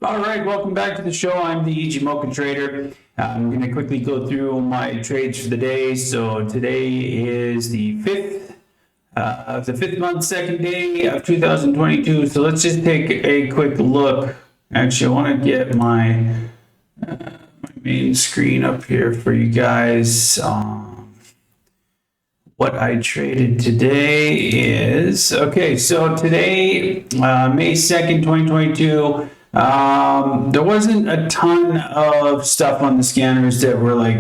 All right, welcome back to the show. I'm the Ichimoka trader. I'm going to quickly go through my trades for the day. So today is the fifth month, second day of 2022. So let's just take a quick look. Actually, I want to get my main screen up here for you guys. What I traded today is okay. So today, May 2nd, 2022. There wasn't a ton of stuff on the scanners that were like,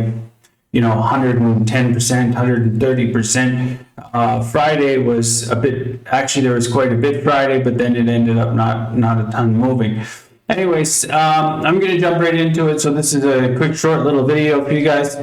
110%, 130%. Friday was a bit, actually, there was quite a bit Friday, but then it ended up not a ton moving. Anyways, I'm going to jump right into it. So this is a quick, short little video for you guys.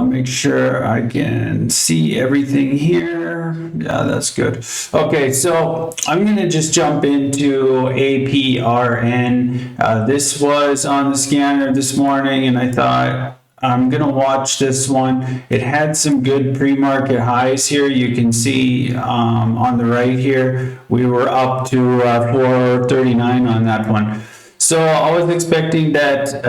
Make sure I can see everything here. Yeah, that's good. Okay, so I'm going to just jump into APRN. This was on the scanner this morning, and I thought I'm going to watch this one. It had some good pre-market highs here. You can see on the right here, we were up to 439 on that one. So I was expecting that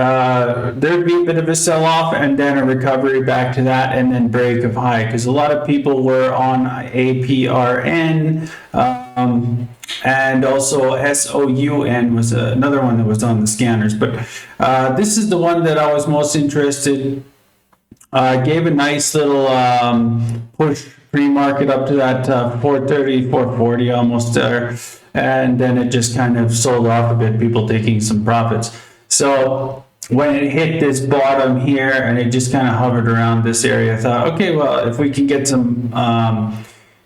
there'd be a bit of a sell-off and then a recovery back to that and then break of high, because a lot of people were on APRN and also SOUN was another one that was on the scanners. But this is the one that I was most interested. Gave a nice little push pre-market up to that 430, 440 almost there. And then it just kind of sold off a bit, people taking some profits. So when it hit this bottom here and it just kind of hovered around this area, I thought, okay, well, if we can get some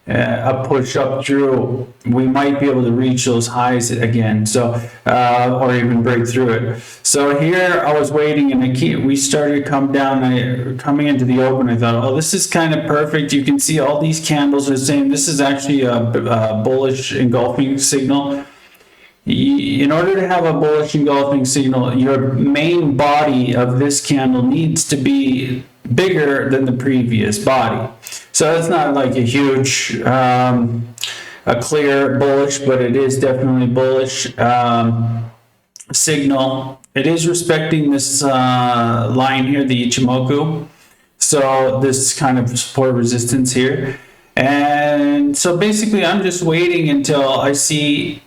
a push up through, we might be able to reach those highs again. So or even break through it. So here I was waiting, and we started to come down. Coming into the open, I thought, oh, this is kind of perfect. You can see all these candles are saying this is actually a bullish engulfing signal. In order to have a bullish engulfing signal, your main body of this candle needs to be bigger than the previous body. So it's not like a huge, a clear bullish, but it is definitely bullish signal. It is respecting this line here, the Ichimoku. So this kind of support resistance here. And so basically I'm just waiting until I see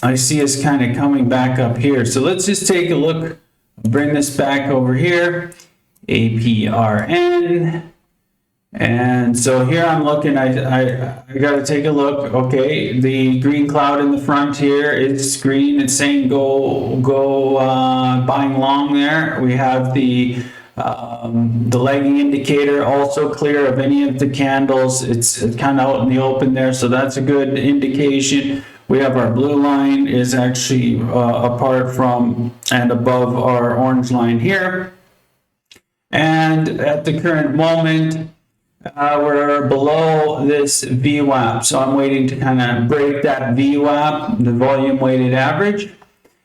us kind of coming back up here. So let's just take a look, bring this back over here, APRN. And so here I'm looking, I got to take a look. Okay, the green cloud in the front here is green. It's saying go buying long there. We have the lagging indicator also clear of any of the candles. It's kind of out in the open there, so that's a good indication. We have our blue line is actually apart from and above our orange line here. And at the current moment, we're below this VWAP. So I'm waiting to kind of break that VWAP, the volume weighted average.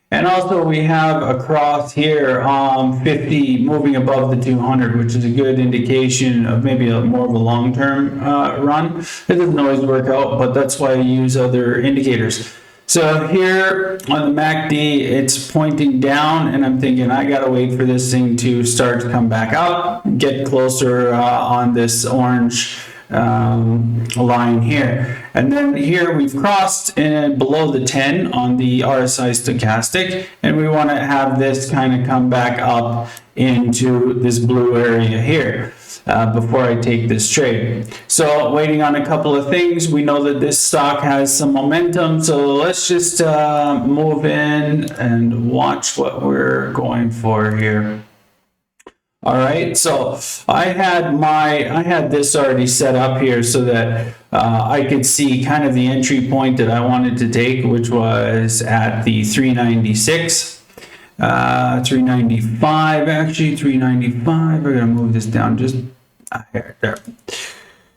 And also we have across here 50 moving above the 200, which is a good indication of maybe more of a long-term run. It doesn't always work out, but that's why I use other indicators. So here on the MACD, it's pointing down, and I'm thinking I gotta wait for this thing to start to come back up, get closer on this orange line here. And then here we've crossed below the 10 on the RSI stochastic, and we want to have this kind of come back up into this blue area here before I take this trade. So waiting on a couple of things. We know that this stock has some momentum, so let's just move in and watch what we're going for here. All right, so I had this already set up here so that I could see kind of the entry point that I wanted to take, which was at the 396, 395 actually, 395. We're gonna move this down just here, there.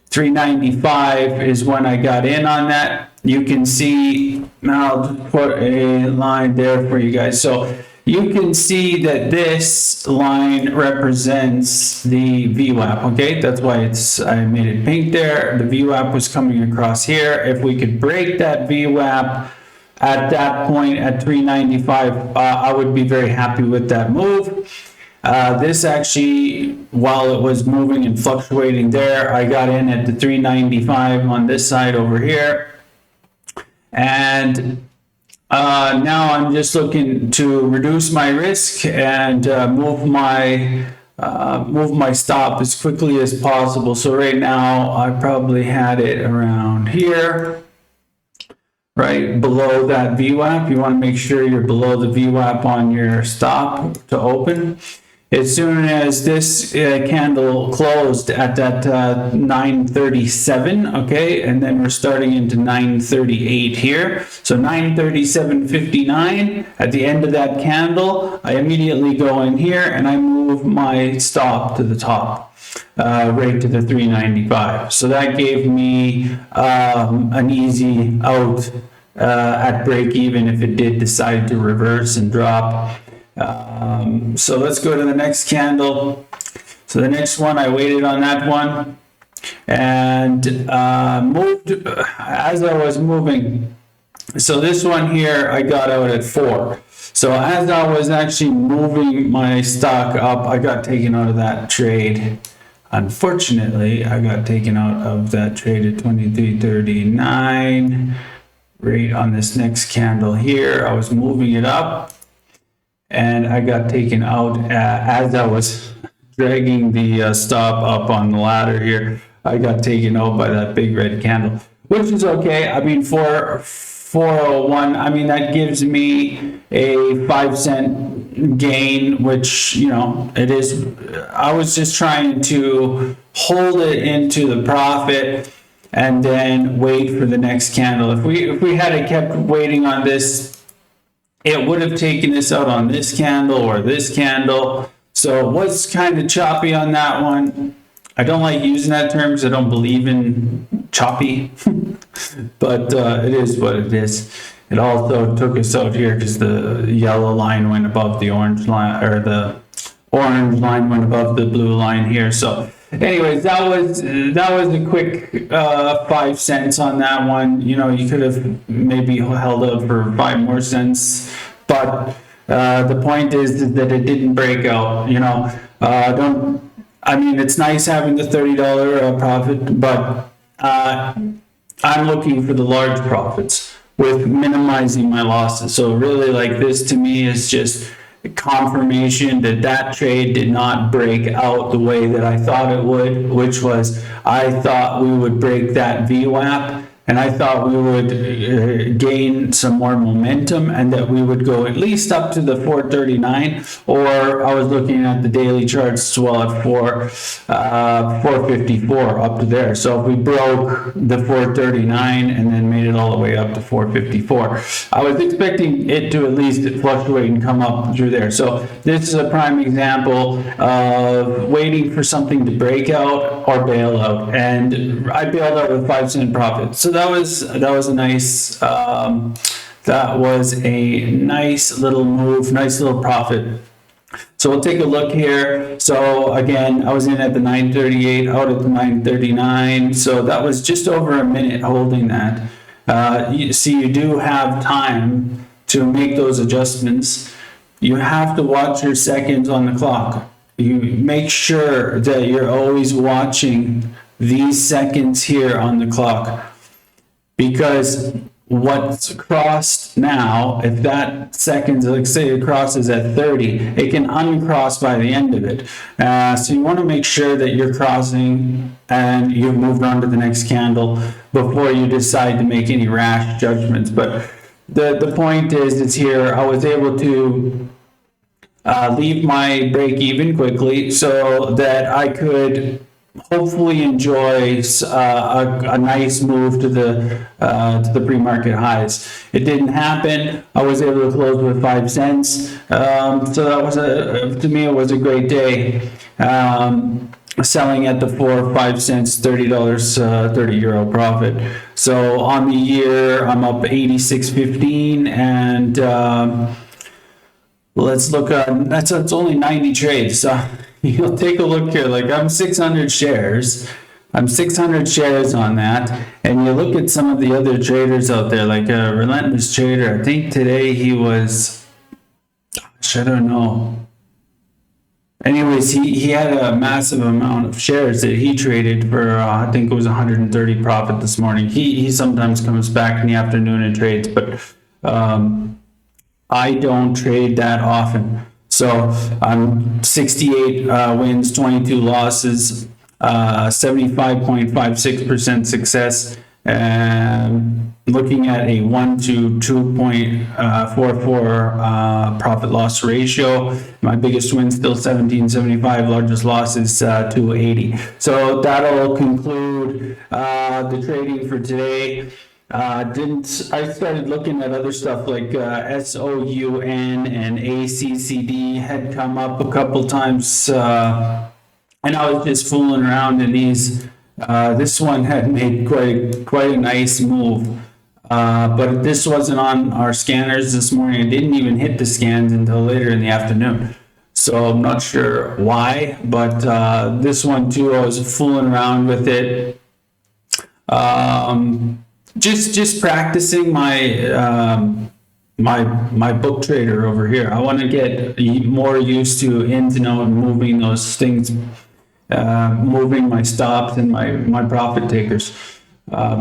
395 is when I got in on that. You can see, I'll just put a line there for you guys. So you can see that this line represents the VWAP, okay? That's why I made it pink there. The VWAP was coming across here. If we could break that VWAP at that point at 395, I would be very happy with that move. This actually, while it was moving and fluctuating there, I got in at the 395 on this side over here. And now I'm just looking to reduce my risk and move my stop as quickly as possible. So right now I probably had it around here, right below that VWAP. You want to make sure you're below the VWAP on your stop to open. As soon as this candle closed at that 937, okay, and then we're starting into 938 here. So 937.59 at the end of that candle, I immediately go in here and I move my stop to the top, right to the 395. So that gave me an easy out at break even if it did decide to reverse and drop. So let's go to the next candle. So the next one, I waited on that one and moved as I was moving. So this one here, I got out at 4. So as I was actually moving my stock up, I got taken out of that trade. Unfortunately, I got taken out of that trade at 23.39. Right on this next candle here, I was moving it up. And I got taken out as I was dragging the stop up on the ladder here. I got taken out by that big red candle, which is okay. I mean, for 401, I mean, that gives me a 5-cent gain, which, you know, it is. I was just trying to hold it into the profit and then wait for the next candle. If we had kept waiting on this, it would have taken this out on this candle or this candle. So it was kind of choppy on that one. I don't like using that term because I don't believe in choppy, but it is what it is. It also took us out here because the yellow line went above the orange line, or the orange line went above the blue line here. So anyways, that was a quick 5 cents on that one. You know, you could have maybe held out for 5 more cents, but the point is that it didn't break out. You know, I mean, it's nice having the $30 profit, but I'm looking for the large profits with minimizing my losses. So really, like, this to me is just confirmation that that trade did not break out the way that I thought it would, which was I thought we would break that VWAP and I thought we would gain some more momentum and that we would go at least up to the 439, or I was looking at the daily charts as well at 454 up to there. So if we broke the 439 and then made it all the way up to 454, I was expecting it to at least fluctuate and come up through there. So this is a prime example of waiting for something to break out or bail out, and I bailed out with 5 cent profit. So that was a nice little move, nice little profit. So we'll take a look here. So again, I was in at the 938, out at the 939. So that was just over a minute holding that. You see, you do have time to make those adjustments. You have to watch your seconds on the clock. You make sure that you're always watching these seconds here on the clock, because what's crossed now, if that seconds, like say it crosses at 30, it can uncross by the end of it. So you want to make sure that you're crossing and you've moved on to the next candle before you decide to make any rash judgments. But the point is, it's here. I was able to leave my break even quickly so that I could hopefully enjoy a nice move to the pre-market highs. It didn't happen. I was able to close with 5 cents. So that was to me, it was a great day. Selling at the 4 or 5 cents, $30, 30 euro profit. So on the year, I'm up 86.15, and let's look at it's only 90 trades. So you'll take a look here. Like, I'm 600 shares. I'm 600 shares on that, and you look at some of the other traders out there, like a Relentless Trader. I think today he was, I don't know. Anyways, he had a massive amount of shares that he traded for, I think it was 130 profit this morning. He sometimes comes back in the afternoon and trades, but I don't trade that often. So I'm 68 wins, 22 losses, 75.56% success. Looking at a 1 to 2.44 profit loss ratio. My biggest win still 1775, largest loss is 280. So that'll conclude the trading for today. I started looking at other stuff like SOUN and ACCD had come up a couple times, and I was just fooling around in these. This one had made quite a nice move, but this wasn't on our scanners this morning. It didn't even hit the scans until later in the afternoon. So I'm not sure why, but this one too, I was fooling around with it. Just practicing my book trader over here. I want to get more used to ins and outs and moving those things. Moving my stops and my profit takers,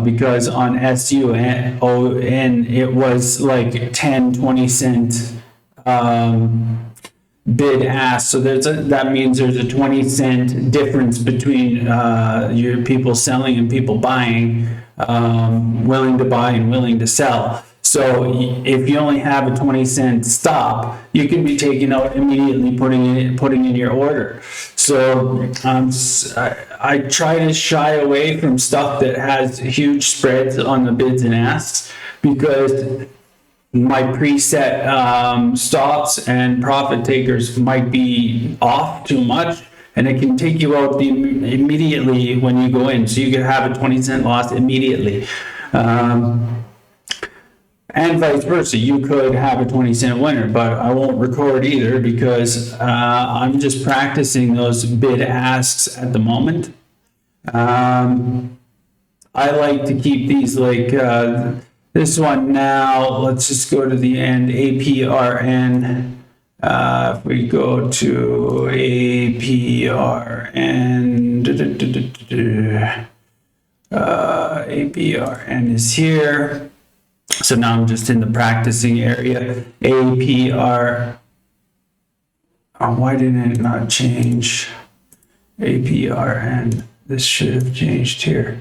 because on SUN it was like 10-20 cent bid ask. So that means there's a 20 cent difference between your people selling and people buying, willing to buy and willing to sell. So if you only have a 20 cent stop, you can be taking out immediately, putting in your order. So I try to shy away from stuff that has huge spreads on the bids and asks, because my preset stops and profit takers might be off too much, and it can take you out immediately when you go in. So you could have a 20 cent loss immediately. And vice versa, you could have a 20 cent winner, but I won't record either because I'm just practicing those bid asks at the moment. I like to keep these like this one now. Let's just go to the end, APRN. If we go to APRN, APRN is here. So now I'm just in the practicing area. APR. Oh, why didn't it not change? APRN. This should have changed here.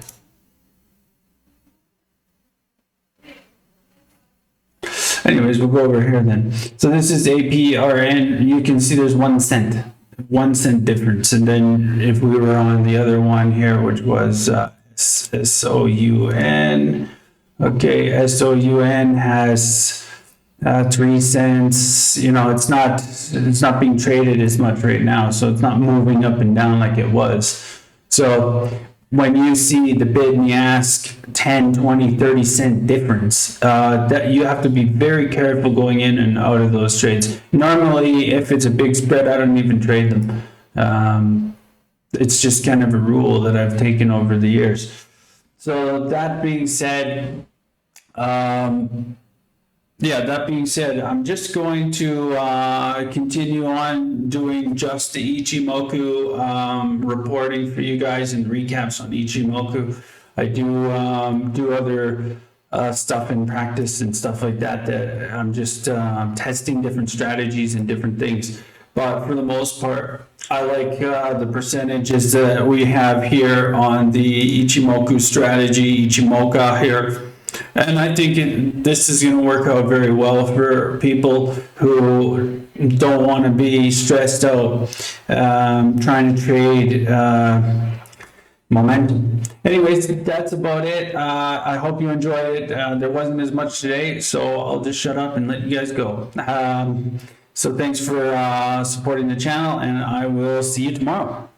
Anyways, we'll go over here then. So this is APRN. You can see there's 1 cent. 1 cent difference. And then if we were on the other one here, which was SOUN. Okay, SOUN has 3 cents. You know, it's not being traded as much right now, so it's not moving up and down like it was. So when you see the bid and the ask 10, 20, 30 cent difference, that you have to be very careful going in and out of those trades. Normally, if it's a big spread, I don't even trade them. It's just kind of a rule that I've taken over the years. So that being said, that being said, I'm just going to continue on doing just the Ichimoku reporting for you guys and recaps on Ichimoku. I do other stuff in practice and stuff like that I'm just testing different strategies and different things. But for the most part, I like the percentages that we have here on the Ichimoku strategy, Ichimoka here. And I think this is going to work out very well for people who don't want to be stressed out trying to trade momentum. Anyways, that's about it. I hope you enjoyed it. There wasn't as much today, so I'll just shut up and let you guys go. So thanks for supporting the channel, and I will see you tomorrow.